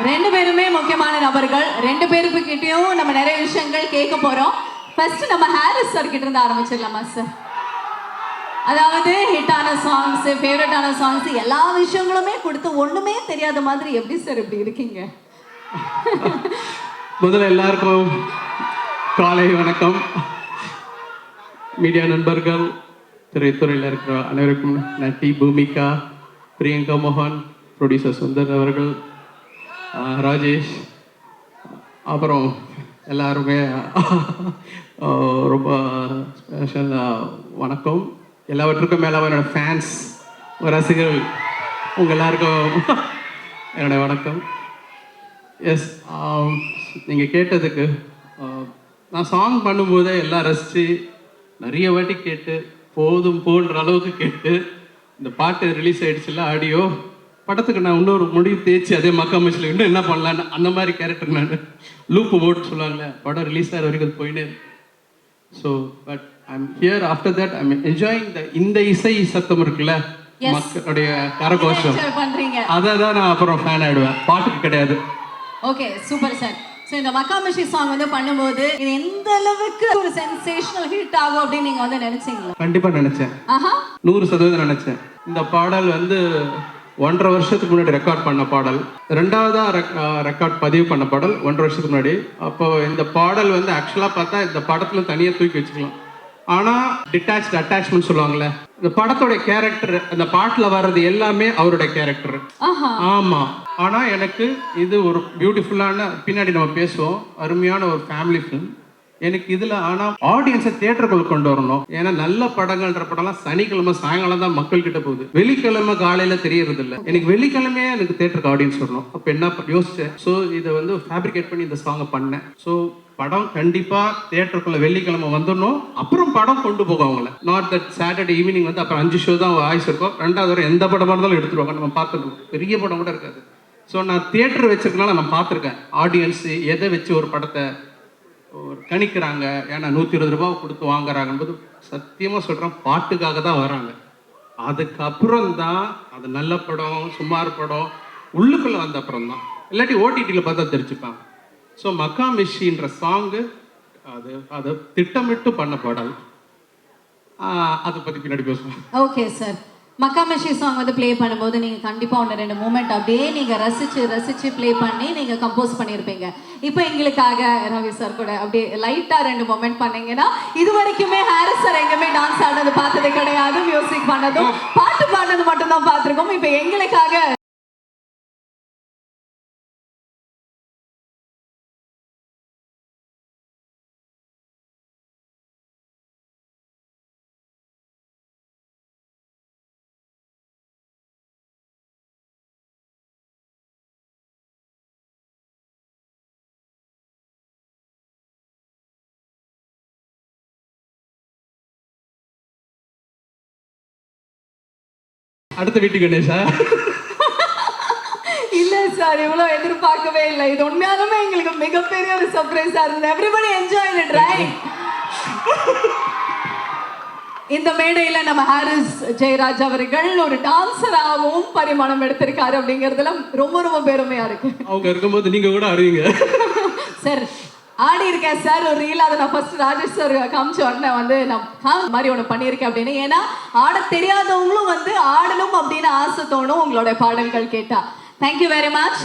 ரெண்டு பேருமே முக்கியமான நபர்கள். ரெண்டு பேருக்கு கிட்டயும் நம்ம நிறைய விஷயங்கள் கேட்க போறோம். ஃபர்ஸ்ட் நம்ம ஹாரிஸ் சார் கிட்ட இருந்து ஆரம்பிச்சிடலாமா சார்? அதாவது ஹிட்டான சாங்ஸ், ஃபேவரட்டான சாங்ஸ், எல்லா விஷயங்களுமே கொடுத்து ஒண்ணுமே தெரியாத மாதிரி எப்படி சார் இப்படி இருக்கீங்க? முதல்ல எல்லாருக்கும் காலை வணக்கம். மீடியா நண்பர்கள், திரைத்துறையில் இருக்கிற அனைவருக்கும் நட்டி, பூமிகா, பிரியங்கா மோகன், ப்ரொடியூசர் சுந்தர் அவர்கள், ராஜேஷ், அப்புறம் எல்லாருமே ரொம்ப ஸ்பெஷல் வணக்கம். எல்லாவற்றுக்கும் மேலே என்னோடய ஃபேன்ஸ், ரசிகர்கள், உங்கள் எல்லாருக்கும் என்னோடய வணக்கம். எஸ், நீங்கள் கேட்டதுக்கு நான் சாங் பண்ணும்போதே எல்லாம் ரசித்து நிறைய வாட்டி கேட்டு போதும் போன்ற அளவுக்கு கேட்டு இந்த பாட்டு ரிலீஸ் ஆகிடுச்சுல ஆடியோ படத்துக்கு நான் இன்னொரு முடிவு தேய்ச்சி அதே மக்காமச்சில் இன்னும் என்ன பண்ணலான்னு அந்த மாதிரி கேரக்டர் நான் லூப்பு மோட் சொல்லுவாங்களே, படம் ரிலீஸ் ஆகிற வரைக்கும் அது போயினே. So but I'm here after that I'm enjoying இந்த இசை சத்தம் இருக்குல்ல, மக்களுடைய கரகோஷம், அதை தான் நான் அப்புறம் ஃபேன் ஆகிடுவேன், பாட்டுக்கு கிடையாது. Okay, super sir. ஸோ இந்த மக்காமச்சி சாங் வந்து பண்ணும்போது இது எந்த அளவுக்கு ஒரு சென்சேஷனல் ஹிட் ஆகும் அப்படின்னு நீங்க வந்து நினைச்சீங்களா? கண்டிப்பா நினைச்சேன், 100% நினைச்சேன். இந்த பாடல் வந்து 1.5 வருஷத்துக்கு முன்னாடி ரெக்கார்ட் பண்ண பாடல், ரெண்டாவதா ரெக்கார்ட் பதிவு பண்ண பாடல் 1.5 வருஷத்துக்கு முன்னாடி. அப்போ இந்த பாடல் வந்து ஆக்சுவலா பார்த்தா இந்த படத்துல தனியா தூக்கி வச்சுக்கலாம். ஆனா டிட்டாச்ட் அட்டாச்மெண்ட் சொல்லுவாங்கல்ல, இந்த படத்தோட கேரக்டர் அந்த பாட்டுல வர்றது எல்லாமே அவருடைய கேரக்டர். ஆமா, ஆனா எனக்கு இது ஒரு பியூட்டிஃபுல்லான, பின்னாடி நம்ம பேசுவோம், அருமையான ஒரு ஃபேமிலி ஃபிலிம். எனக்கு இதுல ஆனா ஆடியன்ஸை தியேட்டருக்குள்ள கொண்டு வரணும். ஏன்னா நல்ல படங்கள்ன்ற படம்லாம் சனிக்கிழமை சாயங்காலம் தான் மக்கள் கிட்ட போகுது, வெள்ளிக்கிழமை காலையில தெரியறது இல்லை. எனக்கு வெள்ளிக்கிழமையே எனக்கு தியேட்டருக்கு ஆடியன்ஸ் வரணும். அப்ப என்ன யோசிச்சேன், ஸோ இதை வந்து ஃபேப்ரிகேட் பண்ணி இந்த சாங்கை பண்ணேன். ஸோ படம் கண்டிப்பா தியேட்டருக்குள்ள வெள்ளிக்கிழமை வந்துடணும். அப்புறம் படம் கொண்டு போகும் அவங்கள. நாட் தட் சாட்டர்டே ஈவினிங் வந்து அப்புறம் 5 ஷோ தான் ஆயுஸ் இருக்கும். 2வது வரை எந்த படமா இருந்தாலும் எடுத்துருவாங்க, நம்ம பார்த்துருக்கோம். பெரிய படம் கூட இருக்காது. ஸோ நான் தியேட்டர் வச்சிருக்கனால நான் பார்த்துருக்கேன் ஆடியன்ஸ் எதை வச்சு ஒரு படத்தை கணிக்கிறாங்க. ஏன்னா 120 ரூபாய் கொடுத்து வாங்குறாங்கன்றது சத்தியமா சொல்றேன், பாட்டுக்காக தான் வராங்க. அதுக்கப்புறம் தான் அது நல்ல படம், சுமார் படம் உள்ளுக்குள்ள வந்த அப்புறம் தான், இல்லாட்டி ஓடிடியில் பார்த்தா தெரிஞ்சுப்பாங்க. ஸோ மக்காமிஷின்ற சாங்கு அது திட்டமிட்டு பண்ண பாடல். அதை பற்றி பின்னாடி பேசுவோம். ஓகே சார், மக்காமிஷி சாங் வந்து ப்ளே பண்ணும்போது நீங்கள் கண்டிப்பாக 1-2 மூமெண்ட் அப்படியே நீங்கள் ரசித்து ப்ளே பண்ணி நீங்கள் கம்போஸ் பண்ணியிருப்பீங்க. இப்போ எங்களுக்காக ரவி சார் கூட அப்படியே லைட்டாக 2 மூமெண்ட் பண்ணீங்கன்னா, இது வரைக்குமே ஹாரிஸ் சார் எங்கேயுமே டான்ஸ் ஆடுறது பார்த்தது கிடையாது, மியூசிக் பண்ணதும் பாட்டு பாடுறது மட்டும்தான் பார்த்துருக்கோம். இப்போ எங்களுக்காக அடுத்த வீட்டு கணேஷா? இல்ல சார், இவ்வளவு எதிர்பார்க்கவே இல்லை. இது உண்மையாலுமே எங்களுக்கு மிகப்பெரிய ஒரு சர்ப்ரைஸா இருந்தது. Everybody enjoy it, right? இந்த மேடையில நம்ம ஹாரிஸ் ஜெயராஜ் அவர்கள் ஒரு டான்சராகவும் பரிமாணம் எடுத்திருக்காரு அப்படிங்கிறதுல ரொம்ப ரொம்ப பெருமையா இருக்கு. அவங்க இருக்கும்போது நீங்க கூட ஆடுவீங்க சார். ஆடி இருக்கேன் சார் ஒரு ரீல், அதை நான் ஃபர்ஸ்ட் ராஜேஷ் சார் காமிச்ச உடனே வந்து நான் மாதிரி ஒன்று பண்ணியிருக்கேன் அப்படின்னு. ஏன்னா ஆட தெரியாதவங்களும் வந்து ஆடணும் அப்படின்னு ஆசை தோணும் உங்களுடைய பாடல்கள் கேட்டா. Thank you very much.